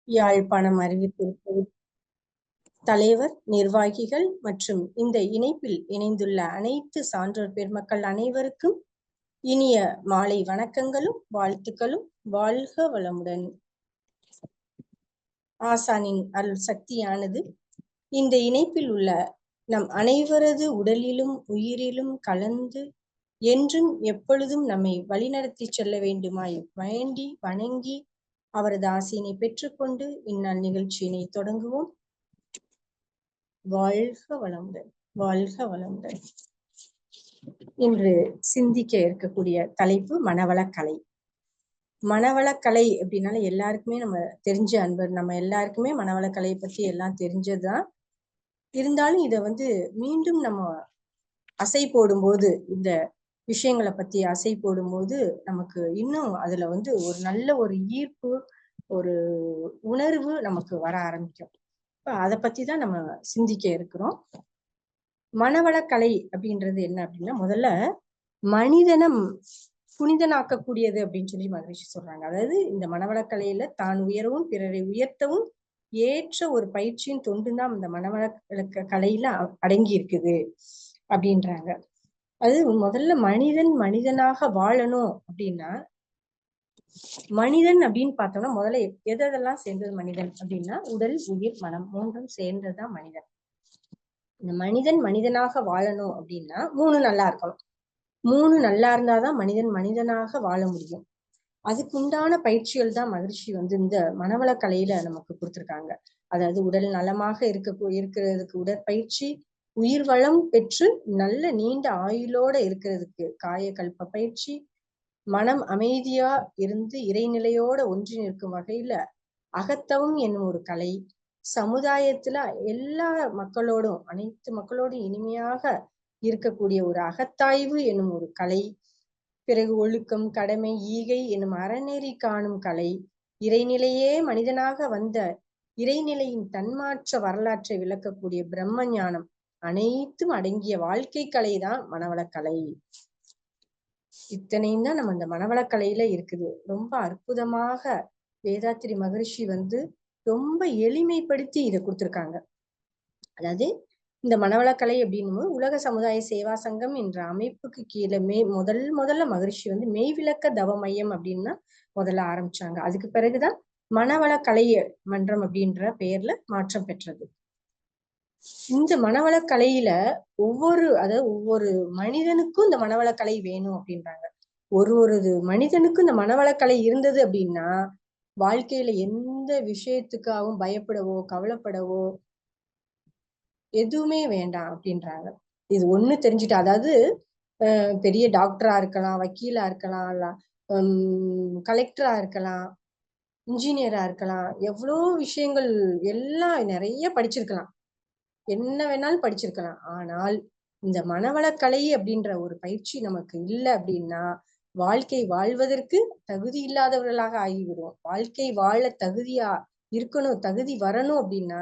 யாழ்ப்பாணம் அறிவித்திருப்பது தலைவர், நிர்வாகிகள் மற்றும் இந்த இணைப்பில் இணைந்துள்ள அனைத்து சான்றோர் பெருமக்கள் அனைவருக்கும் இனிய மாலை வணக்கங்களும் வாழ்த்துக்களும். வாழ்க வளமுடன். ஆசானின் அருள் சக்தியானது இந்த இணைப்பில் உள்ள நம் அனைவரது உடலிலும் உயிரிலும் கலந்து என்றும் எப்பொழுதும் நம்மை வழிநடத்தி செல்ல வேண்டுமாய் வேண்டி வணங்கி அவரது ஆசையினை பெற்றுக்கொண்டு இந்நாள் நிகழ்ச்சியினை தொடங்குவோம். வாழ்க வளமுடன், வாழ்க வளமுடன். இன்று சிந்திக்க இருக்கக்கூடிய தலைப்பு மனவளக்கலை. மனவளக்கலை அப்படின்னால எல்லாருக்குமே நம்ம தெரிஞ்ச அன்பர், நம்ம எல்லாருக்குமே மனவளக்கலையை பத்தி எல்லாம் தெரிஞ்சதுதான். இருந்தாலும் இதை மீண்டும் நம்ம அசை போடும்போது, இந்த விஷயங்களை பத்தி அசை போடும்போது நமக்கு இன்னும் அதுல ஒரு நல்ல ஒரு ஈர்ப்பு, ஒரு உணர்வு நமக்கு வர ஆரம்பிக்கும். அதை பத்தி தான் நம்ம சிந்திக்க இருக்கிறோம். மனவளக்கலை அப்படின்றது என்ன அப்படின்னா, முதல்ல மனிதனம் புனிதனாக்கக்கூடியது அப்படின்னு சொல்லி மகிழ்ச்சி சொல்றாங்க. அதாவது இந்த மனவளக்கலையில தான் உயரவும் பிறரை உயர்த்தவும் ஏற்ற ஒரு பயிற்சியின் தொண்டுதான் இந்த மனவளக்க கலையில அடங்கி இருக்குது அப்படின்றாங்க. அது முதல்ல மனிதனாக வாழணும் அப்படின்னா, மனிதன் அப்படின்னு பார்த்தோம்னா முதல்ல எதெல்லாம் சேர்ந்தது மனிதன் அப்படின்னா, உடல், உயிர், மனம் மூன்றும் சேர்ந்ததுதான் மனிதன். இந்த மனிதனாக வாழணும் அப்படின்னா 3 நல்லா இருக்கணும். 3 நல்லா இருந்தாதான் மனிதனாக வாழ முடியும். அதுக்கு உண்டான பயிற்சிகள் தான் மகிழ்ச்சி இந்த மனவளக்கலையில நமக்கு கொடுத்திருக்காங்க. அதாவது உடல் நலமாக இருக்கிறதுக்கு உடற்பயிற்சி, உயிர் வளம் பெற்று நல்ல நீண்ட ஆயுளோட இருக்கிறதுக்கு காயகல்ப பயிற்சி, மனம் அமைதியா இருந்து இறைநிலையோட ஒன்றி நிற்கும் வகையில அகத்தவம் என்னும் ஒரு கலை, சமுதாயத்துல எல்லா மக்களோடும் அனைத்து மக்களோடும் இனிமையாக இருக்கக்கூடிய ஒரு அகத்தாய்வு என்னும் ஒரு கலை, பிறகு ஒழுக்கம், கடமை, ஈகை என்னும் அறநெறி காணும் கலை, இறைநிலையே மனிதனாக வந்த இறைநிலையின் தன்மாற்ற வரலாற்றை விளக்கக்கூடிய பிரம்ம ஞானம் அனைத்தும் அடங்கிய வாழ்க்கை கலை தான் மனவளக்கலை. இத்தனையும் தான் நம்ம இந்த மனவளக்கலையில இருக்குது. ரொம்ப அற்புதமாக வேதாத்திரி மகரிஷி ரொம்ப எளிமைப்படுத்தி இதை கொடுத்திருக்காங்க. அதாவது இந்த மனவளக்கலை அப்படின்னு உலக சமுதாய சேவா சங்கம் என்ற அமைப்புக்கு கீழே முதல்ல மகரிஷி மெய்விளக்க தவ மையம் அப்படின்னா முதல்ல ஆரம்பிச்சாங்க. அதுக்கு பிறகுதான் மனவளக்கலை மன்றம் அப்படின்ற பெயர்ல மாற்றம் பெற்றது. இந்த மனவளக்கலையில ஒவ்வொரு மனிதனுக்கும் இந்த மனவளக்கலை வேணும் அப்படின்றாங்க. ஒரு மனிதனுக்கும் இந்த மனவளக்கலை இருந்தது அப்படின்னா வாழ்க்கையில எந்த விஷயத்துக்காகவும் பயப்படவோ கவலைப்படவோ எதுவுமே வேண்டாம் அப்படின்றாங்க. இது ஒண்ணு தெரிஞ்சுட்டு, அதாவது பெரிய டாக்டரா இருக்கலாம், வக்கீலா இருக்கலாம், கலெக்டரா இருக்கலாம், இன்ஜினியரா இருக்கலாம், எவ்வளோ விஷயங்கள் எல்லாம் நிறைய படிச்சிருக்கலாம், என்ன வேணாலும் படிச்சிருக்கலாம். ஆனால் இந்த மனவளக்கலை அப்படின்ற ஒரு பயிற்சி நமக்கு இல்லை அப்படின்னா வாழ்க்கை வாழ்வதற்கு தகுதி இல்லாதவர்களாக ஆகிவிடுவோம். வாழ்க்கை வாழ தகுதியா இருக்கணும், தகுதி வரணும் அப்படின்னா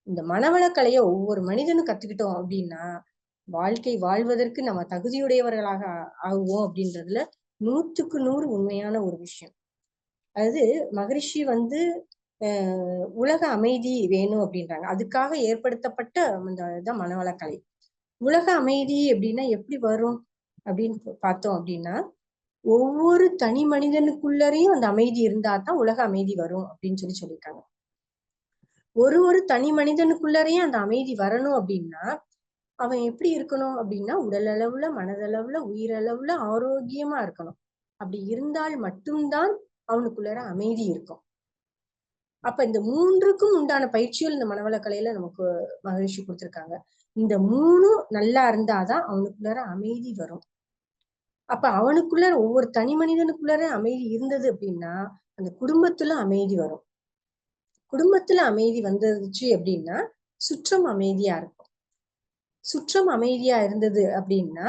இந்த மனவளக்கலையை ஒவ்வொரு மனிதனும் கத்துக்கிட்டோம் அப்படின்னா வாழ்க்கை வாழ்வதற்கு நம்ம தகுதியுடையவர்களாக ஆகுவோம் அப்படின்றதுல 100க்கு 100 உண்மையான ஒரு விஷயம். அதாவது மகரிஷி உலக அமைதி வேணும் அப்படின்றாங்க. அதுக்காக ஏற்படுத்தப்பட்ட இதான் மனவளக்கலை. உலக அமைதி அப்படின்னா எப்படி வரும் அப்படின்னு பார்த்தோம் அப்படின்னா, ஒவ்வொரு தனி மனிதனுக்குள்ளரையும் அந்த அமைதி இருந்தா தான் உலக அமைதி வரும் அப்படின்னு சொல்லியிருக்காங்க. ஒரு தனி மனிதனுக்குள்ளரையும் அந்த அமைதி வரணும் அப்படின்னா அவன் எப்படி இருக்கணும் அப்படின்னா உடல் அளவுல, மனதளவுல, உயிரளவுல ஆரோக்கியமா இருக்கணும். அப்படி இருந்தால் மட்டும்தான் அவனுக்குள்ளர அமைதி இருக்கும். அப்ப இந்த 3க்கும் உண்டான பயிற்சிகள் இந்த மனவளக்கலையில நமக்கு மகிழ்ச்சி கொடுத்திருக்காங்க. இந்த 3 நல்லா இருந்தாதான் அவனுக்குள்ளர அமைதி வரும். அப்ப அவனுக்குள்ள ஒவ்வொரு தனி மனிதனுக்குள்ளர அமைதி இருந்தது அப்படின்னா அந்த குடும்பத்துல அமைதி வரும். குடும்பத்துல அமைதி வந்துருச்சு அப்படின்னா சுற்றம் அமைதியா இருக்கும். சுற்றம் அமைதியா இருந்தது அப்படின்னா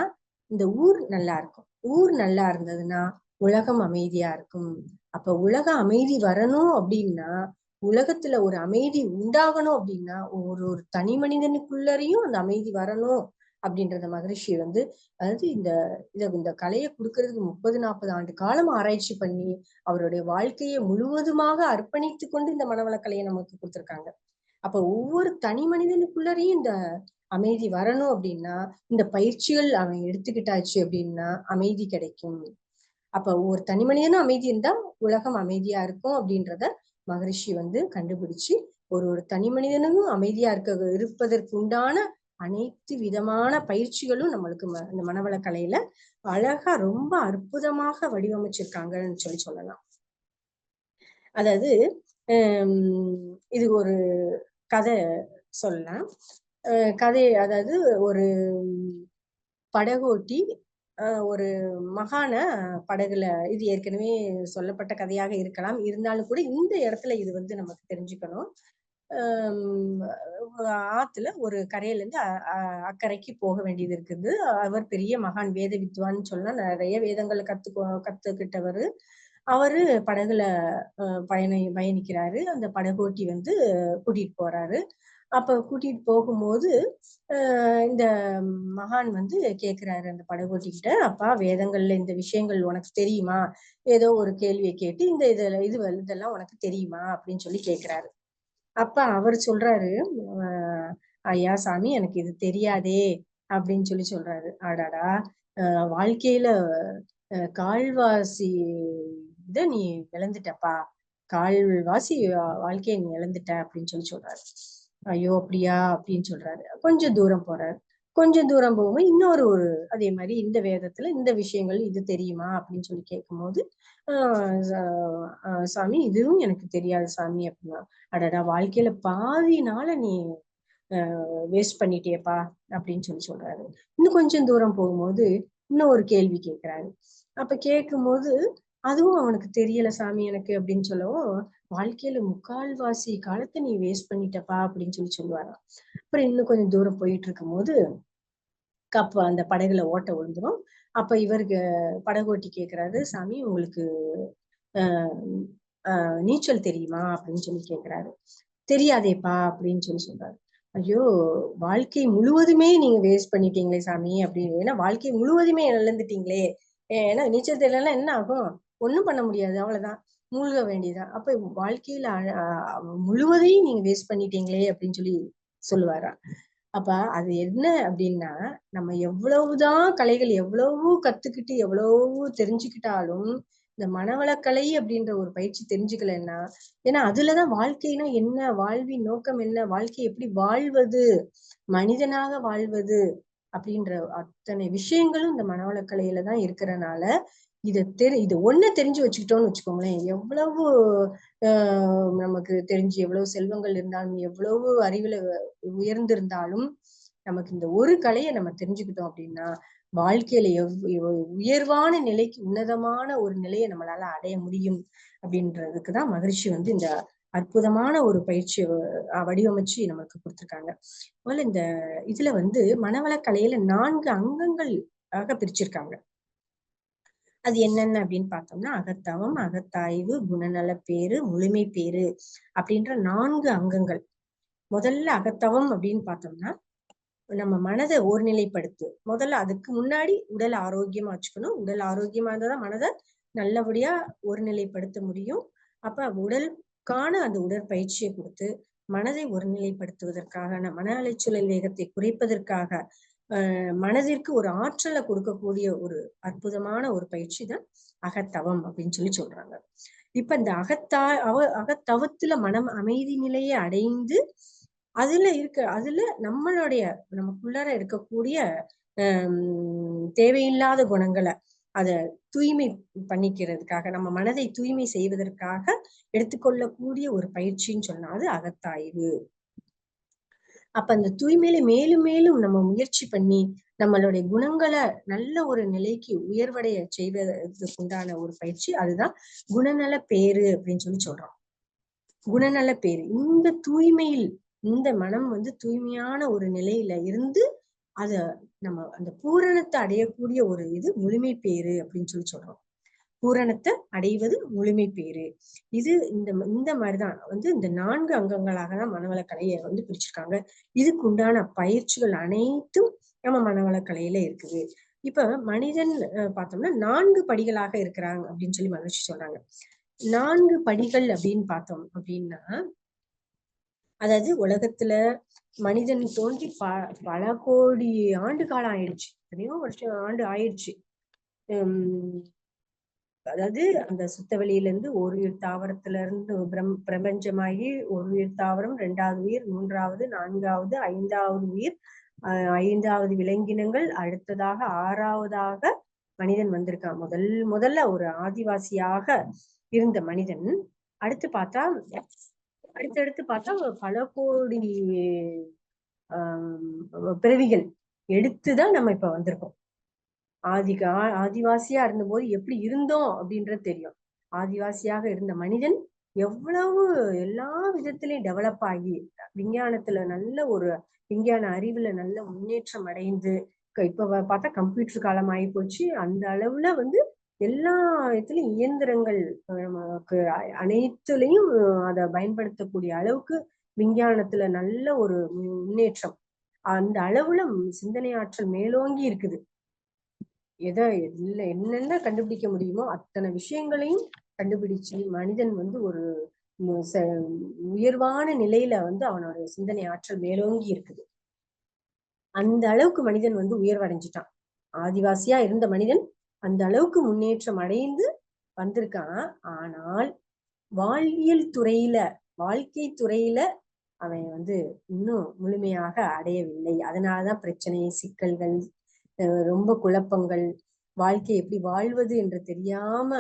இந்த ஊர் நல்லா இருக்கும். ஊர் நல்லா இருந்ததுன்னா உலகம் அமைதியா இருக்கும். அப்ப உலக அமைதி வரணும் அப்படின்னா, உலகத்துல ஒரு அமைதி உண்டாகணும் அப்படின்னா ஒரு தனி மனிதனுக்குள்ளரையும் அந்த அமைதி வரணும் அப்படின்றத மகரிஷி வந்து, அதாவது இந்த கலையை கொடுக்கறதுக்கு 30-40 ஆண்டு காலம் ஆராய்ச்சி பண்ணி அவருடைய வாழ்க்கையை முழுவதுமாக அர்ப்பணித்து கொண்டு இந்த மனவளக்கலையை நமக்கு கொடுத்திருக்காங்க. அப்ப ஒவ்வொரு தனி மனிதனுக்குள்ளரையும் இந்த அமைதி வரணும் அப்படின்னா, இந்த பயிற்சிகள் அவன் எடுத்துக்கிட்டாச்சு அப்படின்னா அமைதி கிடைக்கும். அப்ப ஒவ்வொரு தனி மனிதனும் அமைதி இருந்தா உலகம் அமைதியா இருக்கும் அப்படின்றத மகரிஷி வந்து கண்டுபிடிச்சு ஒரு தனி மனிதனும் அமைதியா இருப்பதற்கு உண்டான அனைத்து விதமான பயிற்சிகளும் நம்மளுக்கு இந்த மனவள கலையில அழகா ரொம்ப அற்புதமாக வடிவமைச்சிருக்காங்கன்னு சொல்லலாம். அதாவது இது ஒரு கதை சொல்லலாம். கதை அதாவது ஒரு படகோட்டி ஒரு மகான படகுல, இது ஏற்கனவே சொல்லப்பட்ட கதையாக இருக்கலாம், இருந்தாலும் கூட இந்த இடத்துல இது வந்து நமக்கு தெரிஞ்சுக்கணும். ஆத்துல ஒரு கரையில இருந்து அக்கறைக்கு போக வேண்டியது இருக்குது. அவர் பெரிய மகான், வேத வித்வான்னு சொன்னா நிறைய வேதங்களை கத்துக்கிட்டவர். அவரு படகுல பயணிக்கிறாரு. அந்த படகோட்டி வந்து கூட்டிட்டு போறாரு. அப்ப கூட்டிட்டு போகும்போது இந்த மகான் வந்து கேக்குறாரு அந்த படகோட்டி கிட்ட, அப்பா வேதங்கள்ல இந்த விஷயங்கள் உனக்கு தெரியுமா? ஏதோ ஒரு கேள்வியை கேட்டு இதெல்லாம் உனக்கு தெரியுமா அப்படின்னு சொல்லி கேக்குறாரு. அப்ப அவர் சொல்றாரு, ஐயா சாமி எனக்கு இது தெரியாதே அப்படின்னு சொல்லி சொல்றாரு. அடாடா, வாழ்க்கையில கால்வாசி இத நீ இழந்துட்டப்பா, கால்வாசி வாழ்க்கையை நீ இழந்துட்ட அப்படின்னு சொல்லி சொல்றாரு. ஐயோ அப்படியா அப்படின்னு சொல்றாரு. கொஞ்சம் தூரம் போறாரு. கொஞ்சம் தூரம் போகும்போது இன்னொரு அதே மாதிரி இந்த வேதத்துல இந்த விஷயங்கள் இது தெரியுமா அப்படின்னு சொல்லி கேட்கும்போது, சாமி இதுவும் எனக்கு தெரியாது சாமி அப்படின்னா. அடடா, வாழ்க்கையில பாதி நாள நீ வேஸ்ட் பண்ணிட்டியப்பா அப்படின்னு சொல்லி சொல்றாரு. இன்னும் கொஞ்சம் தூரம் போகும்போது இன்னும் ஒரு கேள்வி கேட்கிறாரு. அப்ப கேட்கும்போது அதுவும் அவனுக்கு தெரியல சாமி எனக்கு அப்படின்னு சொல்லவும், வாழ்க்கையில முக்கால்வாசி காலத்தை நீ வேஸ்ட் பண்ணிட்டப்பா அப்படின்னு சொல்லி சொல்லுவாராம். அப்புறம் இன்னும் கொஞ்சம் தூரம் போயிட்டு இருக்கும் போது அந்த படகுல ஓட்ட விழுந்துரும். அப்ப இவருக்கு படகோட்டி கேக்குறாரு, சாமி உங்களுக்கு நீச்சல் தெரியுமா அப்படின்னு சொல்லி கேக்குறாரு. தெரியாதேப்பா அப்படின்னு சொல்லி சொல்றாரு. ஐயோ, வாழ்க்கை முழுவதுமே நீங்க வேஸ்ட் பண்ணிட்டீங்களே சாமி அப்படின்னு. ஏன்னா வாழ்க்கை முழுவதுமே இழந்துட்டீங்களே. ஏன்னா நீச்சல் தெரியலன்னா என்ன ஆகும்? ஒண்ணும் பண்ண முடியாது, அவ்வளவுதான், மூழ்க வேண்டியதான். அப்ப வாழ்க்கையில முழுவதையும் நீங்க வேஸ்ட் பண்ணிட்டீங்களே அப்படின்னு சொல்லி சொல்லுவாரா. அப்ப அது என்ன அப்படின்னா, நம்ம எவ்வளவுதான் கலைகள் எவ்வளவு கத்துக்கிட்டு எவ்வளவு தெரிஞ்சுக்கிட்டாலும் இந்த மனவளக்கலை அப்படின்ற ஒரு பயிற்சி தெரிஞ்சுக்கலன்னா, ஏன்னா அதுலதான் வாழ்க்கைனா என்ன, வாழ்வின் நோக்கம் என்ன, வாழ்க்கை எப்படி வாழ்வது, மனிதனாக வாழ்வது அப்படின்ற அத்தனை விஷயங்களும் இந்த மனவளக்கலையில தான் இருக்கிறனால இது ஒண்ணு தெரிஞ்சு வச்சுக்கிட்டோம்னு வச்சுக்கோங்களேன், எவ்வளவு நமக்கு தெரிஞ்சு எவ்வளவு செல்வங்கள் இருந்தாலும் எவ்வளவு அறிவுல உயர்ந்திருந்தாலும் நமக்கு இந்த ஒரு கலையை நம்ம தெரிஞ்சுக்கிட்டோம் அப்படின்னா வாழ்க்கையில உயர்வான நிலைக்கு உன்னதமான ஒரு நிலையை நம்மளால அடைய முடியும் அப்படின்றதுக்குதான் மகிழ்ச்சி வந்து இந்த அற்புதமான ஒரு பயிற்சியை வடிவமைச்சு நமக்கு கொடுத்திருக்காங்க. முதல்ல இந்த இதுல வந்து மனவளக்கலையில 4 அங்கங்கள் பிரிச்சிருக்காங்க. அது என்னென்ன அப்படின்னு பார்த்தோம்னா, அகத்தவம், அகத்தாய்வு, குணநலப்பேறு, முழுமை பேறு அப்படின்ற 4 அங்கங்கள். முதல்ல அகத்தவம் அப்படின்னு பார்த்தோம்னா, நம்ம மனதை ஒருநிலைப்படுத்து. முதல்ல அதுக்கு முன்னாடி உடல் ஆரோக்கியமா வச்சுக்கணும். உடல் ஆரோக்கியமா இருந்தாதான் மனதை நல்லபடியா ஒருநிலைப்படுத்த முடியும். அப்ப உடலுக்கான அந்த உடற்பயிற்சியை கொடுத்து மனதை ஒருநிலைப்படுத்துவதற்காக, மன அலைச்சல் வேகத்தை குறைப்பதற்காக, மனதிற்கு ஒரு ஆற்றலை கொடுக்கக்கூடிய ஒரு அற்புதமான ஒரு பயிற்சி தான் அகத்தவம் அப்படின்னு சொல்லி சொல்றாங்க. இப்ப இந்த அகத்தவத்துல மனம் அமைதி நிலையை அடைந்து அதுல நமக்குள்ளார இருக்கக்கூடிய தேவையில்லாத குணங்களை அத தூய்மை பண்ணிக்கிறதுக்காக, நம்ம மனதை தூய்மை செய்வதற்காக எடுத்துக்கொள்ளக்கூடிய ஒரு பயிற்சின்னு சொன்னா அது அகத்தாய்வு. அப்ப அந்த தூய்மையில மேலும் மேலும் நம்ம முயற்சி பண்ணி நம்மளுடைய குணங்களை நல்ல ஒரு நிலைக்கு உயர்வடைய செய்வதற்கு உண்டான ஒரு பயிற்சி அதுதான் குணநல பேறு அப்படின்னு சொல்லி சொல்றோம். குணநல பேறு இந்த தூய்மையில், இந்த மனம் வந்து தூய்மையான ஒரு நிலையில இருந்து அத நம்ம அந்த பூரணத்தை அடையக்கூடிய ஒரு இது முழுமை பேறு அப்படின்னு சொல்லி சொல்றோம். பூரணத்தை அடைவது முழுமை பேறு. இது இந்த மாதிரிதான் வந்து இந்த 4 அங்கங்களாக தான் மனவளக்கலையை வந்து பிரிச்சிருக்காங்க. இதுக்கு உண்டான பயிற்சிகள் அனைத்தும் நம்ம மனவளக்கலையில இருக்குது. இப்ப மனிதன் பார்த்தோம்னா 4 படிகளாக இருக்கிறாங்க அப்படின்னு சொல்லி மகிழ்ச்சி சொல்றாங்க. 4 படிகள் அப்படின்னு பார்த்தோம் அப்படின்னா, அதாவது உலகத்துல மனிதன் தோன்றி பல கோடி ஆண்டு காலம் ஆயிடுச்சு. எத்தனையோ வருஷம் ஆண்டு ஆயிடுச்சு. உம் அதாவது அந்த சுத்த வெளியில இருந்து ஒரு உயிர் தாவரத்துல இருந்து பிரபஞ்சமாகி ஒரு உயிர் தாவரம், 2வது உயிர், 3வது, 4வது, 5வது உயிர், 5வது விலங்கினங்கள், அடுத்ததாக 6வதாக மனிதன் வந்திருக்கான். முதல்ல ஒரு ஆதிவாசியாக இருந்த மனிதன் அடுத்தடுத்து பார்த்தா பல கோடி பிறவிகள் எடுத்துதான் நம்ம இப்ப வந்திருக்கோம். ஆதிவாசியா இருந்தபோது எப்படி இருந்தோம் அப்படின்றது தெரியும். ஆதிவாசியாக இருந்த மனிதன் எவ்வளவு எல்லா விதத்திலையும் டெவலப் ஆகி விஞ்ஞானத்துல நல்ல ஒரு விஞ்ஞான அறிவுல நல்ல முன்னேற்றம் அடைந்து இப்ப பார்த்தா கம்ப்யூட்டர் காலம் ஆகி போச்சு. அந்த அளவுல எல்லா இடத்துலயும் இயந்திரங்கள் நமக்கு அனைத்துலயும் அதை பயன்படுத்தக்கூடிய அளவுக்கு விஞ்ஞானத்துல நல்ல ஒரு முன்னேற்றம். அந்த அளவுல சிந்தனை ஆற்றல் மேலோங்கி இருக்குது. என்னென்ன கண்டுபிடிக்க முடியுமோ அத்தனை விஷயங்களையும் கண்டுபிடிச்சு மனிதன் ஒரு உயர்வான நிலையில அவனோட சிந்தனை ஆற்றல் மேலோங்கி இருக்குது. அந்த அளவுக்கு மனிதன் உயர்வடைஞ்சிட்டான். ஆதிவாசியா இருந்த மனிதன் அந்த அளவுக்கு முன்னேற்றம் அடைந்து வந்திருக்கான். ஆனால் வாழ்வியல் துறையில, வாழ்க்கை துறையில அவன் இன்னும் முழுமையாக அடையவில்லை. அதனாலதான் பிரச்சனை, சிக்கல்கள், ரொம்ப குழப்பங்கள், வாழ்க்கை எப்படி வாழ்வது என்று தெரியாம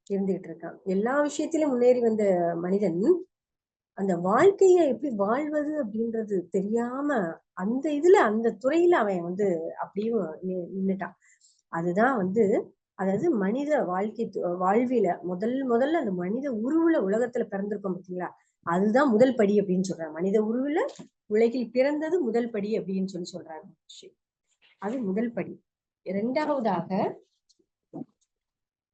இருந்துகிட்டு இருக்கான். எல்லா விஷயத்திலும் முன்னேறி வந்த மனிதன் அந்த வாழ்க்கைய எப்படி வாழ்வது அப்படின்றது தெரியாம அந்த துறையில அவன் அப்படியே நின்னுட்டான். அதுதான் அதாவது மனித வாழ்வில முதல்ல அந்த மனித உருவுல உலகத்துல பிறந்திருக்கோம் பார்த்தீங்களா, அதுதான் முதல் படி அப்படின்னு சொல்றாங்க. மனித உருவுல உலகில் பிறந்தது முதல் படி அப்படின்னு சொல்றாங்க. அது முதல் படி. 2வதாக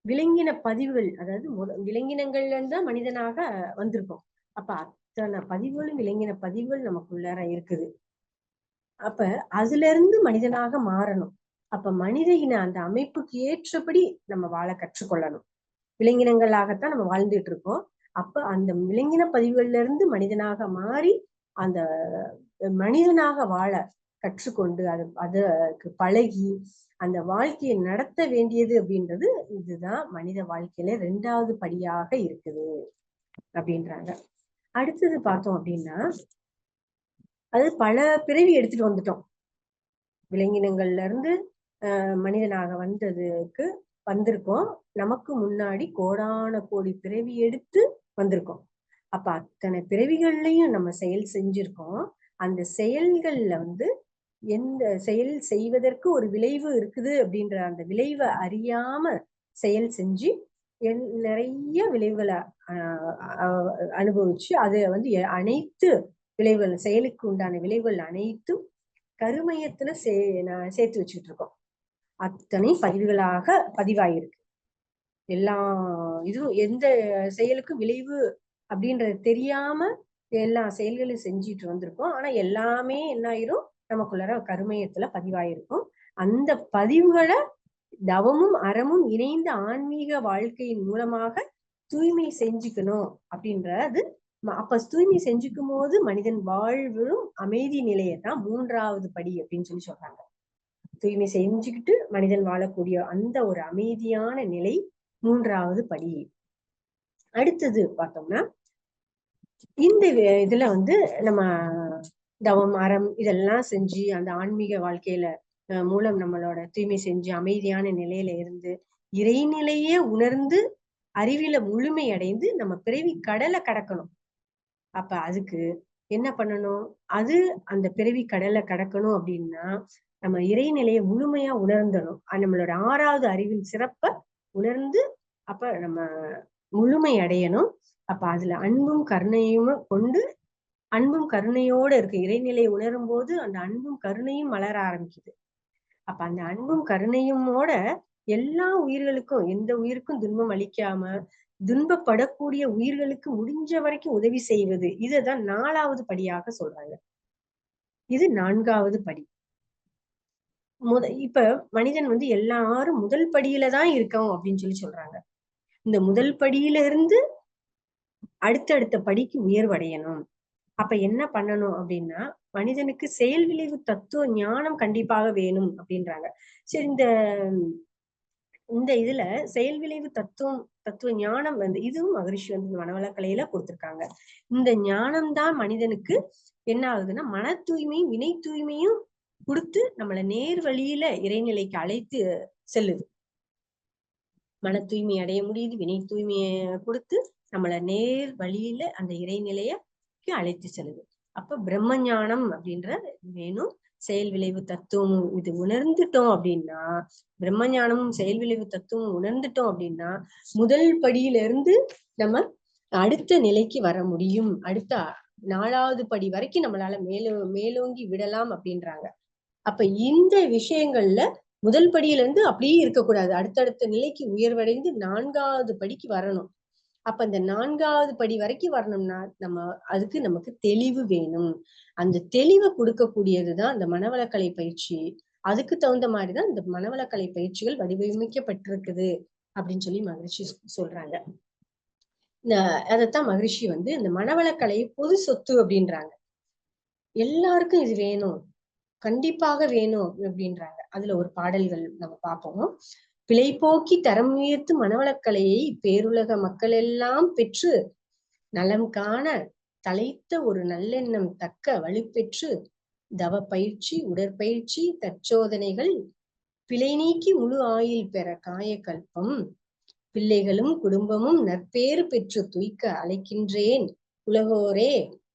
விலங்கின பதிவுகள், அதாவது விலங்கினங்கள்ல இருந்து மனிதனாக வந்திருக்கோம். அப்ப அத்தனை பதிவுகளும் விலங்கின பதிவுகள் நமக்குள்ளார இருக்குது. அப்ப அதுல இருந்து மனிதனாக மாறணும். அப்ப மனித இன அந்த அமைப்புக்கு ஏற்றபடி நம்ம வாழ கற்றுக்கொள்ளணும். விலங்கினங்களாகத்தான் நம்ம வாழ்ந்துட்டு இருக்கோம். அப்ப அந்த விலங்கின பதிவுகள்ல இருந்து மனிதனாக மாறி அந்த மனிதனாக வாழ கற்றுக்கொண்டு அதுக்கு பழகி அந்த வாழ்க்கையை நடத்த வேண்டியது அப்படின்றது இதுதான் மனித வாழ்க்கையில 2வது படியாக இருக்குது அப்படின்றாங்க. அடுத்தது பார்த்தோம் அப்படின்னா, அது பல பிறவி எடுத்துட்டு வந்துட்டோம். விலங்கினங்கள்ல இருந்து மனிதனாக வந்திருக்கோம். நமக்கு முன்னாடி கோடான கோடி பிறவி எடுத்து வந்திருக்கோம். அப்ப அத்தனை பிறவிகள்லயும் நம்ம செயல் செஞ்சிருக்கோம். அந்த செயல்கள்ல எந்த செயல் செய்வதற்கு ஒரு விளைவு இருக்குது அப்படின்ற அந்த விளைவை அறியாம செயல் செஞ்சு நிறைய விளைவுகளை அனுபவிச்சு அது அனைத்து விளைவுகள், செயலுக்கு உண்டான விளைவுகள் அனைத்தும் கருமையத்துல சேர்த்து வச்சுட்டு இருக்கோம். அத்தனை பதிவாயிருக்கு. எல்லா இதுவும் எந்த செயலுக்கும் விளைவு அப்படின்றது தெரியாம எல்லா செயல்களையும் செஞ்சுட்டு வந்திருக்கோம். ஆனா எல்லாமே என்ன ஆயிரும், நமக்குள்ளார கருமையத்துல பதிவாயிருக்கும். அந்த பதிவுகளை தவமும் அறமும் இணைந்த ஆன்மீக வாழ்க்கையின் மூலமாக தூய்மை செஞ்சுக்கணும் அப்படின்றது. அப்ப தூய்மை செஞ்சுக்கும் போது மனிதன் வாழ்வும் அமைதி நிலையத்தான் 3வது படி அப்படின்னு சொல்றாங்க. தூய்மை செஞ்சுக்கிட்டு மனிதன் வாழக்கூடிய அந்த ஒரு அமைதியான நிலை 3வது படி. அடுத்தது பார்த்தோம்னா, இந்த இதுல நம்ம தவம், அறம் இதெல்லாம் செஞ்சு அந்த ஆன்மீக வாழ்க்கையில மூலம் நம்மளோட தூய்மை செஞ்சு அமைதியான நிலையில இருந்து இறைநிலையே உணர்ந்து அறிவில முழுமை அடைந்து நம்ம பிறவி கடலை கடக்கணும். அப்ப அதுக்கு என்ன பண்ணணும், அந்த பிறவி கடலை கடக்கணும் அப்படின்னா நம்ம இறைநிலையை முழுமையா உணர்ந்தணும். நம்மளோட 6வது அறிவின் சிறப்ப உணர்ந்து அப்ப நம்ம முழுமை அடையணும். அப்ப அதுல அன்பும் கருணையும் கொண்டு, அன்பும் கருணையோட இருக்கு. இறைநிலையை உணரும் போது அந்த அன்பும் கருணையும் மலர ஆரம்பிக்குது. அப்ப அந்த அன்பும் கருணையுமோட எல்லா உயிர்களுக்கும், எந்த உயிருக்கும் துன்பம் அளிக்காம துன்பப்படக்கூடிய உயிர்களுக்கு முடிஞ்ச வரைக்கும் உதவி செய்வது, இதுதான் 4வது படியாக சொல்றாங்க. இது 4வது படி. இப்ப மனிதன் வந்து எல்லாரும் முதல் படியில தான் இருக்கோம் அப்படின்னு சொல்றாங்க. இந்த முதல் படியில இருந்து அடுத்தடுத்த படிக்கு உயர்வடையணும். அப்ப என்ன பண்ணணும் அப்படின்னா, மனிதனுக்கு செயல் விளைவு தத்துவ ஞானம் கண்டிப்பாக வேணும் அப்படின்றாங்க. சரி, இந்த இந்த இதுல செயல் விளைவு தத்துவ ஞானம் வந்து இதுவும் மகரிஷி வந்து இந்த மனவளக்கலையில கொடுத்திருக்காங்க. இந்த ஞானம் தான் மனிதனுக்கு என்ன ஆகுதுன்னா, மன தூய்மையும் வினை தூய்மையும் கொடுத்து நம்மள நேர் வழியில இறைநிலைக்கு அழைத்து செல்லுது. மன தூய்மை அடைய முடியுது, வினை தூய்மையை கொடுத்து நம்மள நேர் வழியில அந்த இறைநிலையக்கு அழைத்து செல்லுது. அப்ப பிரம்ம ஞானம் அப்படின்ற வேணும். செயல் விளைவு தத்துவம் இது உணர்ந்துட்டோம் அப்படின்னா, பிரம்ம ஞானமும் செயல் விளைவு தத்துவம் உணர்ந்துட்டோம் அப்படின்னா, முதல் படியில இருந்து நம்ம அடுத்த நிலைக்கு வர முடியும். அடுத்த 4வது படி வரைக்கும் நம்மளால மேலோங்கி விடலாம் அப்படின்றாங்க. அப்ப இந்த விஷயங்கள்ல முதல் படியில இருந்து அப்படியே இருக்கக்கூடாது. அடுத்தடுத்த நிலைக்கு உயர்வடைந்து 4வது படிக்கு வரணும். அப்ப இந்த 4வது படி வரைக்கும் வரணும்னா அதுக்கு நமக்கு தெளிவு வேணும். அந்த தெளிவை கொடுக்கக்கூடியதுதான் அந்த மனவளக்கலை பயிற்சி. அதுக்கு தகுந்த மாதிரிதான் இந்த மனவளக்கலை பயிற்சிகள் வடிவமைக்கப்பட்டிருக்குது அப்படின்னு சொல்லி மகிழ்ச்சி சொல்றாங்க. அதைத்தான் மகிழ்ச்சி வந்து இந்த மனவளக்கலை பொது சொத்து அப்படின்றாங்க. எல்லாருக்கும் இது வேணும், கண்டிப்பாக வேணும் அப்படின்றாங்க. அதுல ஒரு பாடல்கள் நம்ம பார்ப்போம். பிழை போக்கி தரம் உயர்த்து மனவளக்கலையை பேருலக மக்கள் எல்லாம் பெற்று நலம் காண தலைத்த ஒரு நல்லெண்ணம் தக்க வலுப்பெற்று தவ பயிற்சி உடற்பயிற்சி தற்சோதனைகள் பிழை நீக்கி முழு ஆயுள் பெற காயக்கல்பம் பிள்ளைகளும் குடும்பமும் நற்பேறு பெற்று துய்க்க அழைக்கின்றேன் உலகோரே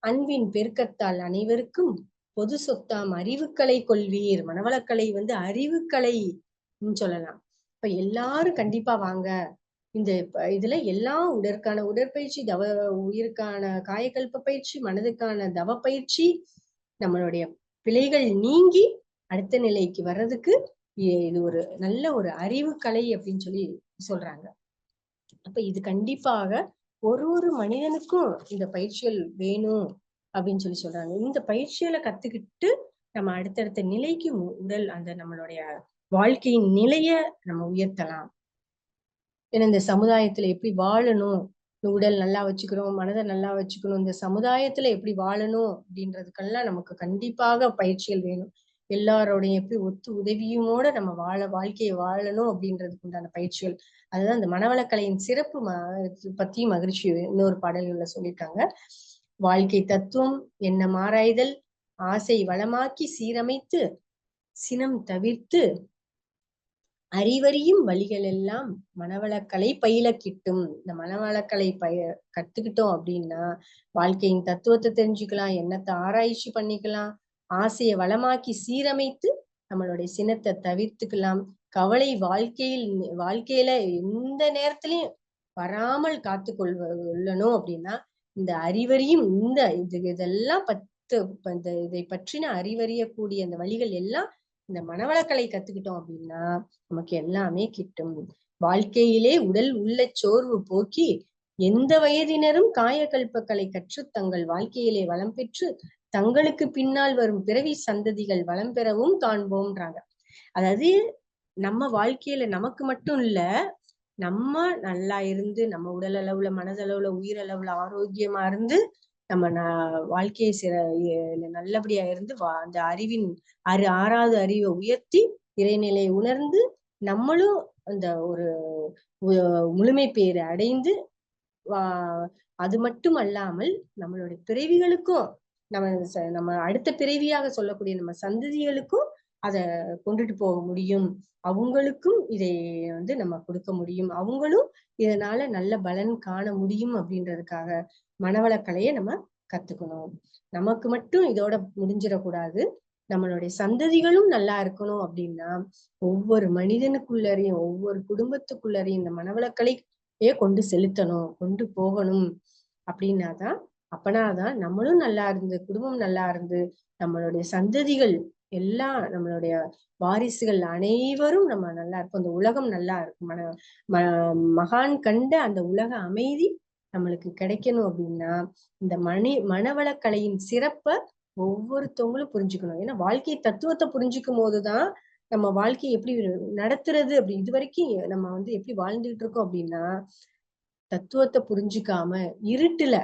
அன்பின் பெருக்கத்தால் அனைவருக்கும் பொது சொத்தாம் அறிவுக்கலை கொள்வீர். மனவளக்கலை வந்து அறிவுக்கலை சொல்லலாம். இப்ப எல்லாரும் கண்டிப்பா வாங்க. இந்த இதுல எல்லாம் உடற்பயிற்சி, உயிருக்கான காயக்கல்ப பயிற்சி, மனதுக்கான தவ பயிற்சி, நம்மளுடைய பிழைகள் நீங்கி அடுத்த நிலைக்கு வர்றதுக்கு இது ஒரு நல்ல ஒரு அறிவுக்கலை அப்படின்னு சொல்லி சொல்றாங்க. அப்ப இது கண்டிப்பாக ஒரு மனிதனுக்கும் இந்த பயிற்சிகள் வேணும் அப்படின்னு சொல்லி சொல்றாங்க. இந்த பயிற்சிகளை கத்துக்கிட்டு நம்ம அடுத்தடுத்த நிலைக்கு உடல் அந்த நம்மளுடைய வாழ்க்கையின் நிலைய நம்ம உயர்த்தலாம். ஏன்னா இந்த சமுதாயத்துல எப்படி வாழணும், உடல் நல்லா வச்சுக்கிறோம், மனதை நல்லா வச்சுக்கணும், இந்த சமுதாயத்துல எப்படி வாழணும் அப்படின்றதுக்கெல்லாம் நமக்கு கண்டிப்பாக பயிற்சிகள் வேணும். எல்லாரோடைய எப்படி உதவியுமோட நம்ம வாழ்க்கையை வாழணும் அப்படின்றதுக்கு உண்டான பயிற்சிகள். அதுதான் இந்த மனவளக்கலையின் சிறப்பு பத்தி மகிழ்ச்சி இன்னொரு பாடல்கள்ல சொல்லியிருக்காங்க. வாழ்க்கை தத்துவம் என்ன மாறாய்தல் ஆசை வளமாக்கி சீரமைத்து சினம் தவிர்த்து அறிவறியும் வழிகள் எல்லாம் மனவளக்கலை பயில கிட்டும். இந்த மனவளக்கலை கத்துக்கிட்டோம் அப்படின்னா வாழ்க்கையின் தத்துவத்தை தெரிஞ்சுக்கலாம், எண்ணத்தை ஆராய்ச்சி பண்ணிக்கலாம், ஆசையை வளமாக்கி சீரமைத்து நம்மளுடைய சினத்தை தவிர்த்துக்கலாம், கவலை வாழ்க்கையில எந்த நேரத்திலையும் வராமல் காத்து கொள்ளணும் அப்படின்னா இந்த அறிவறியும் இதெல்லாம் இதை பற்றின அறிவறியக்கூடிய அந்த வழிகள் எல்லாம் இந்த மனவளக்கலை கத்துக்கிட்டோம் அப்படின்னா நமக்கு எல்லாமே கிட்டும். வாழ்க்கையிலே உடல் உள்ள சோர்வு போக்கி எந்த வயதினரும் காயக்கல்பக்கலை கற்று தங்கள் வாழ்க்கையிலே வளம் பெற்று தங்களுக்கு பின்னால் வரும் பிறவி சந்ததிகள் வளம் பெறவும் காண்போம்ன்றாங்க. அதாவது நம்ம வாழ்க்கையில நமக்கு மட்டும் இல்ல, நம்ம நல்லா இருந்து நம்ம உடல் அளவுல மனதளவுல உயிரளவுல ஆரோக்கியமா இருந்து நம்ம வாழ்க்கையை நல்லபடியா இருந்து அந்த அறிவின் 6வது அறிவை உயர்த்தி இறைநிலையை உணர்ந்து நம்மளும் அந்த ஒரு முழுமை பேரை அடைந்து அது மட்டும் அல்லாமல் நம்மளுடைய பிறவிகளுக்கும் நம்ம அடுத்த பிறவியாக சொல்லக்கூடிய நம்ம சந்ததிகளுக்கும் அதை கொண்டுட்டு போக முடியும். அவங்களுக்கும் இதை வந்து நம்ம கொடுக்க முடியும், அவங்களும் இதனால நல்ல பலன் காண முடியும் அப்படின்றதுக்காக மனவளக்கலையை நம்ம கத்துக்கணும். நமக்கு மட்டும் இதோட முடிஞ்சிடக்கூடாது, நம்மளுடைய சந்ததிகளும் நல்லா இருக்கணும் அப்படின்னா ஒவ்வொரு மனிதனுக்குள்ளரையும் ஒவ்வொரு குடும்பத்துக்குள்ளரையும் இந்த மனவளக்கலையே கொண்டு செலுத்தணும், கொண்டு போகணும். அப்படின்னாதான் அப்பனாதான் நம்மளும் நல்லா இருந்து குடும்பம் நல்லா இருந்து நம்மளுடைய சந்ததிகள் எல்லாம் நம்மளுடைய வாரிசுகள் அனைவரும் நம்ம நல்லா இருக்கும், அந்த உலகம் நல்லா இருக்கும். மகான் கண்ட அந்த உலக அமைதி நம்மளுக்கு கிடைக்கணும் அப்படின்னா இந்த மனவளக்கலையின் சிறப்பை ஒவ்வொருத்தவங்களும் புரிஞ்சுக்கணும். ஏன்னா வாழ்க்கை தத்துவத்தை புரிஞ்சுக்கும் போதுதான் நம்ம வாழ்க்கையை எப்படி நடத்துறது அப்படி இது வரைக்கும் நம்ம வந்து எப்படி வாழ்ந்துகிட்டு இருக்கோம் அப்படின்னா, தத்துவத்தை புரிஞ்சுக்காம இருட்டுல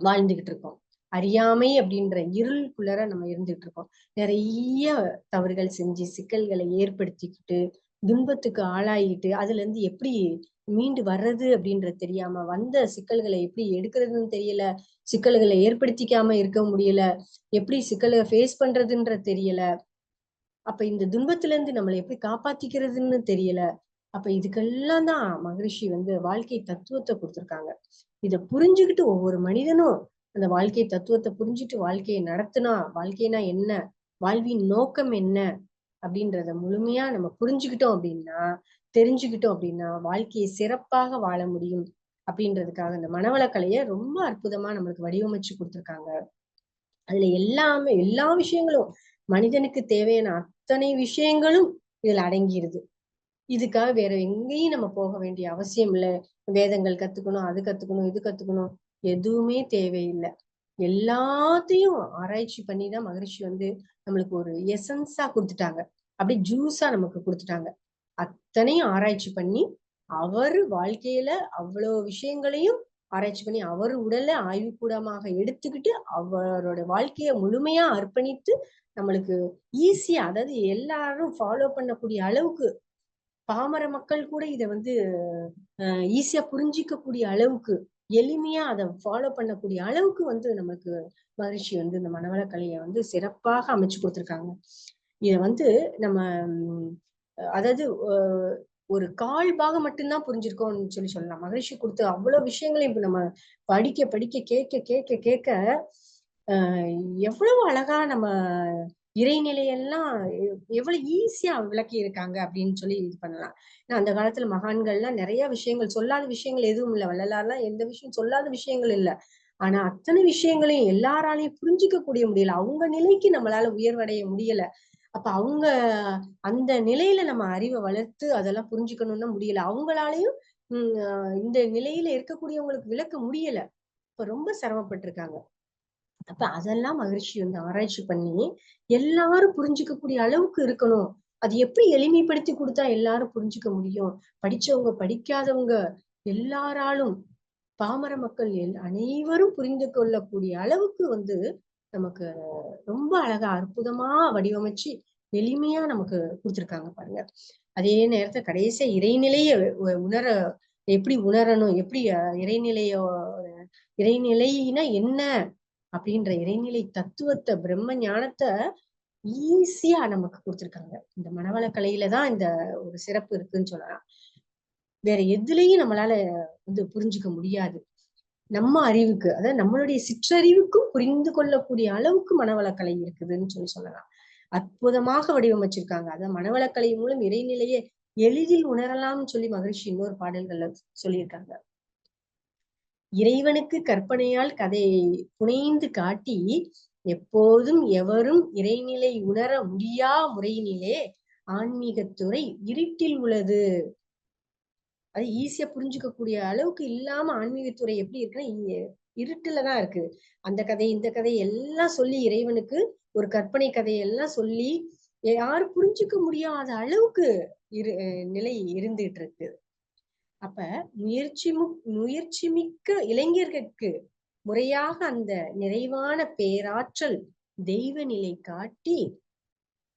வாழ்ந்துகிட்டு இருக்கோம். அறியாமை அப்படின்ற இருளுக்குள்ளர நம்ம இருந்துகிட்டு இருக்கோம். நிறைய தவறுகள் செஞ்சு சிக்கல்களை ஏற்படுத்திக்கிட்டு துன்பத்துக்கு ஆளாயிட்டு அதுல இருந்து எப்படி மீண்டு வர்றது அப்படின்றது தெரியாம வந்த சிக்கல்களை எப்படி எடுக்கிறதுன்னு தெரியல, சிக்கல்களை ஏற்படுத்திக்காம இருக்க முடியல, எப்படி சிக்கலை ஃபேஸ் பண்றதுன்ற தெரியல. அப்ப இந்த துன்பத்துல இருந்து நம்மளை எப்படி காப்பாத்திக்கிறதுன்னு தெரியல. அப்ப இதுக்கெல்லாம் தான் மகரிஷி வந்து வாழ்க்கை தத்துவத்தை கொடுத்திருக்காங்க. இத புரிஞ்சுக்கிட்டு ஒவ்வொரு மனிதனும் அந்த வாழ்க்கை தத்துவத்தை புரிஞ்சுட்டு வாழ்க்கையை நடத்தினா, வாழ்க்கைனா என்ன, வாழ்வின் நோக்கம் என்ன அப்படின்றத முழுமையா நம்ம புரிஞ்சுக்கிட்டோம் அப்படின்னா, தெரிஞ்சுக்கிட்டோம் அப்படின்னா வாழ்க்கையை சிறப்பாக வாழ முடியும் அப்படின்றதுக்காக இந்த மனவளக்கலைய ரொம்ப அற்புதமா நம்மளுக்கு வடிவமைச்சு கொடுத்திருக்காங்க. அதுல எல்லாமே எல்லா விஷயங்களும் மனிதனுக்கு தேவையான அத்தனை விஷயங்களும் இதுல அடங்கிருது. இதுக்காக வேற எங்கேயும் நம்ம போக வேண்டிய அவசியம் இல்லை. வேதங்கள் கத்துக்கணும், அது கத்துக்கணும், இது கத்துக்கணும், எதுவுமே தேவையில்லை. எல்லாத்தையும் ஆராய்ச்சி பண்ணிதான் மகரிஷி வந்து நம்மளுக்கு ஒரு எசன்ஸா கொடுத்துட்டாங்க. அப்படியே ஜூஸா நமக்கு கொடுத்துட்டாங்க. அத்தனையும் ஆராய்ச்சி பண்ணி அவரு வாழ்க்கையில அவ்வளவு விஷயங்களையும் ஆராய்ச்சி பண்ணி அவர் உடலை ஆய்வுக்கூடமாக எடுத்துக்கிட்டு அவரோட வாழ்க்கைய முழுமையா அர்ப்பணித்து நம்மளுக்கு ஈஸியா, அதாவது எல்லாரும் ஃபாலோ பண்ணக்கூடிய அளவுக்கு பாமர மக்கள் கூட இத வந்து ஈஸியா புரிஞ்சிக்கக்கூடிய அளவுக்கு எளிமையா அதை ஃபாலோ பண்ணக்கூடிய அளவுக்கு வந்து நமக்கு மகரிஷி வந்து இந்த மனவளக்கலையை வந்து சிறப்பாக அமைச்சு கொடுத்திருக்காங்க. இத வந்து நம்ம அதாவது ஒரு கால் பாகம் மட்டும்தான் புரிஞ்சிருக்கோம்னு சொல்லலாம். மகரிஷி கொடுத்த அவ்வளவு விஷயங்களையும் இப்ப நம்ம படிக்க படிக்க கேட்க கேட்க கேட்க எவ்வளவு அழகா நம்ம இறைநிலையெல்லாம் எவ்வளவு ஈஸியா விளக்கி இருக்காங்க அப்படின்னு சொல்லி இது பண்ணலாம். ஏன்னா அந்த காலத்துல மகான்கள்லாம் நிறைய விஷயங்கள் சொல்லாத விஷயங்கள் எதுவும் இல்லை. வள்ளலார்லாம் எந்த விஷயம் சொல்லாத விஷயங்கள் இல்லை. ஆனா அத்தனை விஷயங்களையும் எல்லாராலையும் புரிஞ்சுக்க கூடிய முடியல. அவங்க நிலைக்கு நம்மளால உயர்வடைய முடியல. அப்ப அவங்க அந்த நிலையில நம்ம அறிவை வளர்த்து அதெல்லாம் புரிஞ்சுக்கணும்னா முடியல. அவங்களாலையும் இந்த நிலையில இருக்கக்கூடியவங்களுக்கு விளக்க முடியல. இப்ப ரொம்ப சிரமப்பட்டிருக்காங்க. அப்ப அதெல்லாம் மகிழ்ச்சி வந்து ஆராய்ச்சி பண்ணி எல்லாரும் புரிஞ்சுக்கக்கூடிய அளவுக்கு இருக்கணும். அது எப்படி எளிமைப்படுத்தி கொடுத்தா எல்லாரும் புரிஞ்சுக்க முடியும்? படிச்சவங்க படிக்காதவங்க எல்லாராலும் பாமர மக்கள் அனைவரும் புரிந்து கொள்ளக்கூடிய அளவுக்கு வந்து நமக்கு ரொம்ப அழகா அற்புதமா வடிவமைச்சு எளிமையா நமக்கு கொடுத்திருக்காங்க பாருங்க. அதே நேரத்துல கடைசியா இறைநிலைய உணர எப்படி உணரணும், எப்படி இறைநிலைனா என்ன அப்படின்ற இறைநிலை தத்துவத்தை பிரம்ம ஞானத்தை ஈஸியா நமக்கு கொடுத்திருக்காங்க. இந்த மனவளக்கலையில தான் இந்த ஒரு சிறப்பு இருக்குன்னு சொல்லலாம். வேற எதுலயும் நம்மளால வந்து புரிஞ்சுக்க முடியாது. நம்ம அறிவுக்கு, அதாவது நம்மளுடைய சிற்றறிவுக்கும் புரிந்து கொள்ளக்கூடிய அளவுக்கு மனவளக்கலை இருக்குதுன்னு சொல்லலாம். அற்புதமாக வடிவமைச்சிருக்காங்க. அதான் மனவளக்கலை மூலம் இறைநிலையை எளிதில் உணரலாம்னு சொல்லி மகிழ்ச்சி இன்னொரு பாடல்கள்ல சொல்லியிருக்காங்க. இறைவனுக்கு கற்பனையால் கதையை புனைந்து காட்டி எப்போதும் எவரும் இறைநிலை உணர முடியா முறையினிலே ஆன்மீகத்துறை இருட்டில் உள்ளது. அது ஈஸியா புரிஞ்சுக்கக்கூடிய அளவுக்கு இல்லாம ஆன்மீகத்துறை எப்படி இருக்குன்னா இருட்டுலதான் இருக்கு. அந்த கதை இந்த கதை எல்லாம் சொல்லி இறைவனுக்கு ஒரு கற்பனை கதையெல்லாம் சொல்லி யாரும் புரிஞ்சுக்க முடியாத அளவுக்கு நிலை இருந்துட்டு இருக்கு. அப்ப முயற்சி மிக்க இளைஞர்களுக்கு முறையாக அந்த நிறைவான பேராற்றல் தெய்வ நிலை காட்டி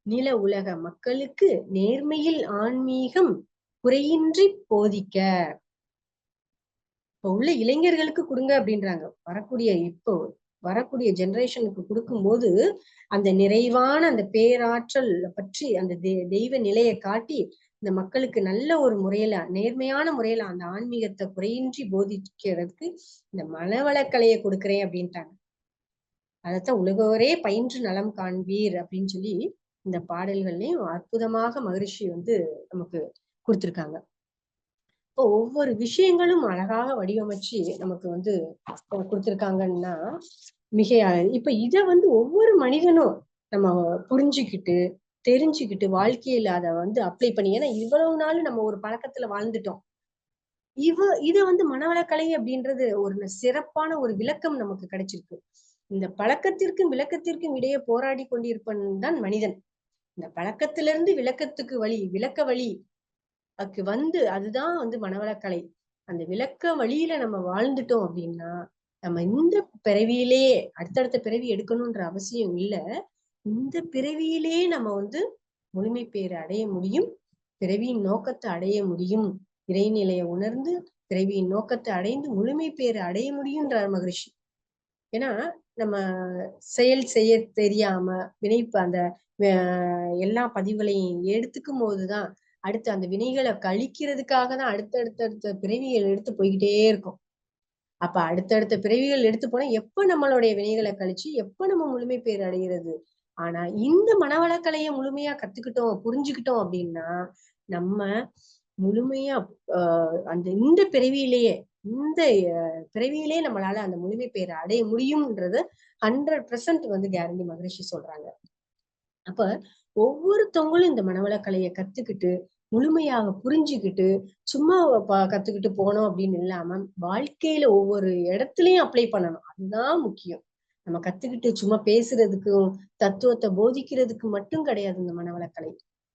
நில உலக மக்களுக்கு நேர்மையில் ஆன்மீகம் குறையின்றி போதிக்க. இப்ப உள்ள இளைஞர்களுக்கு கொடுங்க அப்படின்றாங்க. வரக்கூடிய ஜெனரேஷனுக்கு கொடுக்கும்போது அந்த நிறைவான அந்த பேராற்றல் பற்றி அந்த தெய்வ நிலையை காட்டி இந்த மக்களுக்கு நல்ல ஒரு முறையில நேர்மையான முறையில அந்த ஆன்மீகத்தை குறையின்றி போதிக்கிறதுக்கு இந்த மனவளக்கலையை கொடுக்குறேன் அப்படின்ட்டாங்க. அதைத்தான் உலகோரே பயின்று நலம் காண்பீர் அப்படின்னு சொல்லி இந்த பாடல்கள்லயும் அற்புதமாக மகரிஷி வந்து நமக்கு கொடுத்திருக்காங்க. இப்போ ஒவ்வொரு விஷயங்களும் அழகாக வடிவமைச்சு நமக்கு வந்து கொடுத்திருக்காங்கன்னா இப்ப இத வந்து ஒவ்வொரு மனிதனும் நம்ம புரிஞ்சுக்கிட்டு தெரிஞ்சுக்கிட்டு வாழ்க்கையில அதை வந்து அப்ளை பண்ணி, ஏன்னா இவ்வளவு நாள் நம்ம ஒரு பழக்கத்துல வாழ்ந்துட்டோம். இத வந்து மனவளக்கலை அப்படின்றது ஒரு சிறப்பான ஒரு விளக்கம் நமக்கு கிடைச்சிருக்கு. இந்த பழக்கத்திற்கும் விளக்கத்திற்கும் இடையே போராடி கொண்டிருப்பன் தான் மனிதன். இந்த பழக்கத்திலிருந்து விளக்கத்துக்கு வழி, விளக்க வழி அதுதான் மனவளக்கலை. அந்த விளக்க வழியில நம்ம வாழ்ந்துட்டோம் அப்படின்னா, நம்ம இந்த பிறவியிலேயே அடுத்தடுத்த பிறவி எடுக்கணும்ன்ற அவசியம் இல்ல. இந்த பிறவியிலே நம்ம முழுமை பேறு அடைய முடியும். பிறவியின் நோக்கத்தை அடைய முடியும். இறைநிலையை உணர்ந்து பிறவியின் நோக்கத்தை அடைந்து முழுமை பேறு அடைய முடியும்ன்றார் மகரிஷி. ஏன்னா நம்ம செயல் செய்ய தெரியாம வினைப்பு அந்த எல்லா பதிவுகளையும் எடுத்துக்கும் போதுதான் அடுத்து அந்த வினைகளை கழிக்கிறதுக்காக தான் அடுத்தடுத்த பிறவிகள் எடுத்து போய்கிட்டே இருக்கும். அப்ப அடுத்தடுத்த பிறவிகள் எடுத்து போனா எப்ப நம்மளுடைய வினைகளை கழிச்சு எப்ப நம்ம முழுமை பேர் அடைகிறது. ஆனா இந்த மனவளக்கலைய முழுமையா கத்துக்கிட்டோம் புரிஞ்சுக்கிட்டோம் அப்படின்னா நம்ம முழுமையா இந்த பிறவியிலேயே நம்மளால அந்த முழுமை பேரை அடைய முடியும்ன்றது 100% கேரண்டி மகரிஷி சொல்றாங்க. அப்ப ஒவ்வொருத்தவங்களும் இந்த மனவளக்கலையை கத்துக்கிட்டு முழுமையாக புரிஞ்சுக்கிட்டு சும்மா கத்துக்கிட்டு போனோம் அப்படின்னு இல்லாம வாழ்க்கையில ஒவ்வொரு இடத்துலயும் அப்ளை பண்ணணும். அதுதான் முக்கியம். நம்ம கத்துக்கிட்டு சும்மா பேசுறதுக்கும் தத்துவத்தை போதிக்கிறதுக்கு மட்டும் கிடையாது இந்த மனவளக்கலை.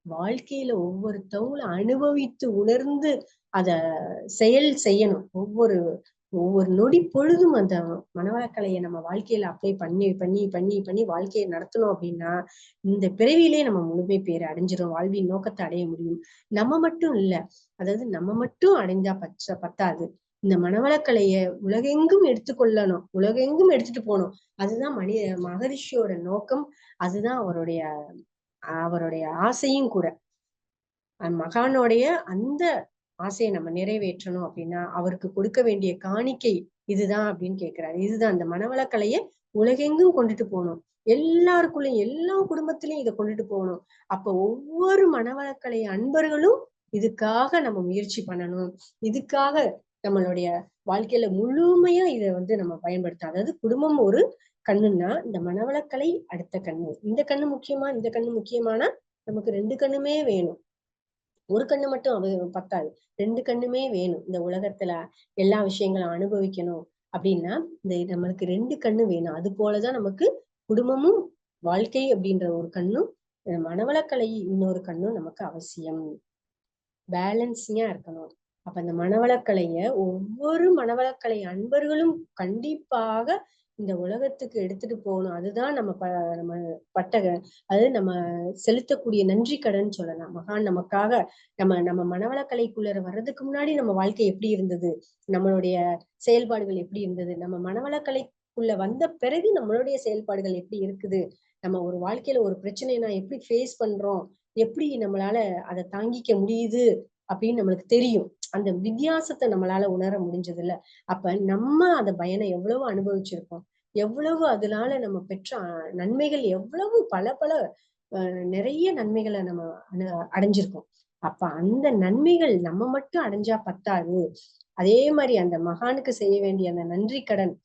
வாழ்க்கையில ஒவ்வொருத்தவங்களும் அனுபவித்து உணர்ந்து அத செயல் செய்யணும். ஒவ்வொரு நொடி பொழுதும் அந்த மனவளக்கலையை நம்ம வாழ்க்கையில அப்ளை பண்ணி பண்ணி பண்ணி பண்ணி வாழ்க்கையை நடத்தணும் அப்படின்னா இந்த பிறவியிலே நம்ம முழுமை பேர் அடைஞ்சிரும். வாழ்வின் நோக்கத்தை அடைய முடியும். நம்ம மட்டும் இல்ல, அதாவது நம்ம மட்டும் அடைஞ்சா பத்தாது. இந்த மனவளக்கலைய உலகெங்கும் எடுத்துக்கொள்ளணும், உலகெங்கும் எடுத்துட்டு போகணும். அதுதான் மகரிஷியோட நோக்கம். அதுதான் அவருடைய ஆசையும் கூட. மகானோடைய அந்த ஆசையை நம்ம நிறைவேற்றணும் அப்படின்னா அவருக்கு கொடுக்க வேண்டிய காணிக்கை இதுதான் அப்படின்னு கேட்கிறாரு. இதுதான் அந்த மனவளக்கலையை உலகெங்கும் கொண்டுட்டு போகணும். எல்லாருக்குள்ளயும் எல்லா குடும்பத்திலையும் இதை கொண்டுட்டு போகணும். அப்ப ஒவ்வொரு மனவளக்கலை அன்பர்களும் இதுக்காக நம்ம முயற்சி பண்ணணும். இதுக்காக நம்மளுடைய வாழ்க்கையில முழுமையா இதை நம்ம பயன்படுத்தணும். அதாவது குடும்பம் ஒரு கண்ணுன்னா இந்த மனவளக்கலை அடுத்த கண்ணு. இந்த கண்ணு முக்கியமா இந்த கண்ணு முக்கியமானா நமக்கு 2 கண்ணுமே வேணும். ஒரு கண்ணு மட்டும் பத்தாது. 2 கண்ணுமே வேணும். இந்த உலகத்துல எல்லா விஷயங்களும் அனுபவிக்கணும் அப்படின்னா நம்மளுக்கு 2 கண்ணு வேணும். அது போலதான் நமக்கு குடும்பமும் வாழ்க்கை அப்படின்ற ஒரு கண்ணும் மனவளக்கலை இன்னொரு கண்ணும் நமக்கு அவசியம். பேலன்சிங்கா இருக்கணும். அப்ப அந்த மனவளக்கலைய ஒவ்வொரு மனவளக்கலை அன்பர்களும் கண்டிப்பாக இந்த உலகத்துக்கு எடுத்துட்டு போகணும். அதுதான் நம்ம அது நம்ம செலுத்தக்கூடிய நன்றி கடன் சொல்லலாம். மகான் நமக்காக நம்ம மனவளக்கலைக்குள்ள வர்றதுக்கு முன்னாடி நம்ம வாழ்க்கை எப்படி இருந்தது, நம்மளுடைய செயல்பாடுகள் எப்படி இருந்தது, நம்ம மனவளக்கலைக்குள்ள வந்த பிறகு நம்மளுடைய செயல்பாடுகள் எப்படி இருக்குது, நம்ம ஒரு வாழ்க்கையில ஒரு பிரச்சனைனா எப்படி ஃபேஸ் பண்றோம், எப்படி நம்மளால அதை தாங்கிக்க முடியுது அப்படின்னு நம்மளுக்கு தெரியும். அந்த வித்தியாசத்தை நம்மளால உணர முடிஞ்சது இல்ல. அப்ப நம்ம அந்த பயனை எவ்வளவு அனுபவிச்சிருக்கோம், எவ்வளவு அதனால நம்ம பெற்ற நன்மைகள் எவ்வளவு பல நிறைய நன்மைகளை நம்ம அடைஞ்சிருக்கோம். அப்ப அந்த நன்மைகள் நம்ம மட்டும் அடைஞ்சா பத்தாது. அதே மாதிரி அந்த மகானுக்கு செய்ய வேண்டிய அந்த நன்றி கடன்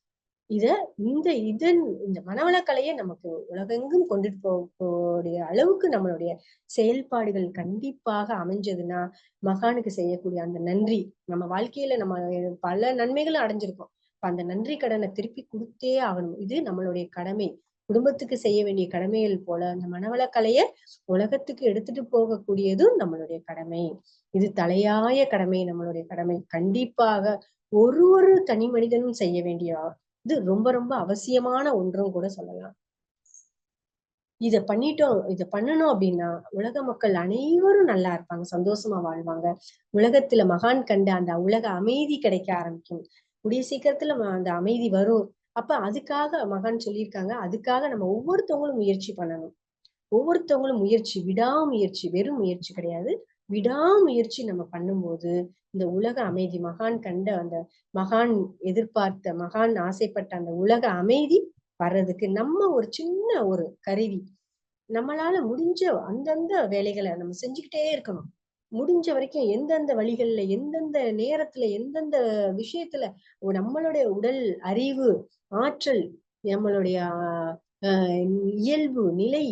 இந்த மனவளக்கலையை நமக்கு உலகெங்கும் கொண்டுட்டு போகக்கூடிய அளவுக்கு நம்மளுடைய செயல்பாடுகள் கண்டிப்பாக அமைஞ்சதுன்னா மகானுக்கு செய்யக்கூடிய அந்த நன்றி நம்ம வாழ்க்கையில நம்ம பல நன்மைகளும் அடைஞ்சிருக்கோம். அந்த நன்றி கடனை திருப்பி கொடுத்தே ஆகணும். இது நம்மளுடைய கடமை. குடும்பத்துக்கு செய்ய வேண்டிய கடமைகள் போல அந்த மனவளக்கலைய உலகத்துக்கு எடுத்துட்டு போகக்கூடியதும் நம்மளுடைய கடமை. இது தலையாய கடமை, நம்மளுடைய கடமை. கண்டிப்பாக ஒரு தனி மனிதனும் செய்ய வேண்டிய இது ரொம்ப ரொம்ப அவசியமான ஒன்றும் கூட சொல்லலாம். இத பண்ணணும் அப்படின்னா உலக மக்கள் அனைவரும் நல்லா இருப்பாங்க, சந்தோஷமா வாழ்வாங்க. உலகத்துல மகான் கண்ட அந்த உலக அமைதி கிடைக்க ஆரம்பிக்கும். கூடிய சீக்கிரத்துல அந்த அமைதி வரும். அப்ப அதுக்காக மகான் சொல்லியிருக்காங்க, அதுக்காக நம்ம ஒவ்வொருத்தவங்களும் முயற்சி பண்ணணும். ஒவ்வொருத்தவங்களும் விடாமுயற்சி, வெறும் முயற்சி கிடையாது, விடாமுயற்சி நம்ம பண்ணும்போது இந்த உலக அமைதி மகான் கண்ட அந்த மகான் எதிர்பார்த்த மகான் ஆசைப்பட்ட அந்த உலக அமைதி வர்றதுக்கு நம்ம ஒரு சின்ன ஒரு கருவி. நம்மளால முடிஞ்ச அந்தந்த வேலைகளை நம்ம செஞ்சுக்கிட்டே இருக்கணும். முடிஞ்ச வரைக்கும் எந்தெந்த வழிகள்ல எந்தெந்த நேரத்துல எந்தெந்த விஷயத்துல நம்மளுடைய உடல் அறிவு ஆற்றல் நம்மளுடைய இயல்பு நிலை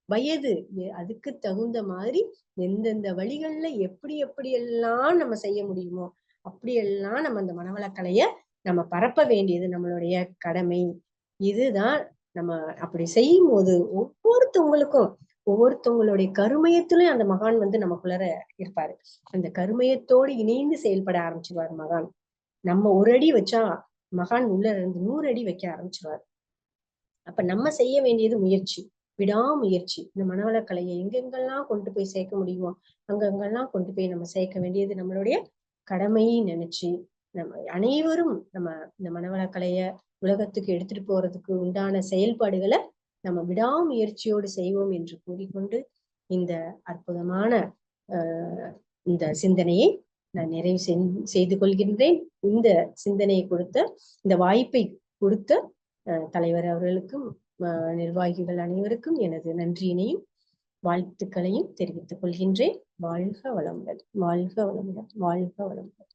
வயது அதுக்கு தகுந்த மாதிரி எந்தெந்த வழிகள்ல எப்படி எல்லாம் நம்ம செய்ய முடியுமோ அப்படியெல்லாம் நம்ம அந்த மனவளக்கலைய நம்ம பரப்ப வேண்டியது நம்மளுடைய கடமை. இதுதான் நம்ம அப்படி செய்யும் போது ஒவ்வொருத்தவங்களுக்கும் ஒவ்வொருத்தவங்களுடைய கருமையத்திலும் அந்த மகான் நமக்குள்ளார இருப்பாரு. அந்த கருமையத்தோடு இணைந்து செயல்பட ஆரம்பிச்சிருவாரு மகான். நம்ம ஒரு அடி வச்சா மகான் உள்ள இருந்து 100 அடி வைக்க ஆரம்பிச்சிருவாரு. அப்ப நம்ம செய்ய வேண்டியது முயற்சி, விடாமுயற்சி. இந்த மனவளக்கலையை எங்கெங்கெல்லாம் கொண்டு போய் சேர்க்க முடியுமோ அங்கங்கெல்லாம் கொண்டு போய் நம்ம சேர்க்க வேண்டியது நம்மளுடைய கடமையை நினைச்சு, நம்ம அனைவரும் நம்ம இந்த மனவளக்கலைய உலகத்துக்கு எடுத்துட்டு போறதுக்கு உண்டான செயல்பாடுகளை நம்ம விடாமுயற்சியோடு செய்வோம் என்று கூறிக்கொண்டு இந்த அற்புதமான இந்த சிந்தனையை நான் நிறைவு செய்து கொள்கின்றேன். இந்த சிந்தனையை கொடுத்த, இந்த வாய்ப்பை கொடுத்த தலைவர் அவர்களுக்கும் நிர்வாகிகள் அனைவருக்கும் எனது நன்றியினையும் வாழ்த்துக்களையும் தெரிவித்துக் கொள்கின்றேன். வாழ்க வளமுடன், வாழ்க வளமுடன், வாழ்க வளமுடன்.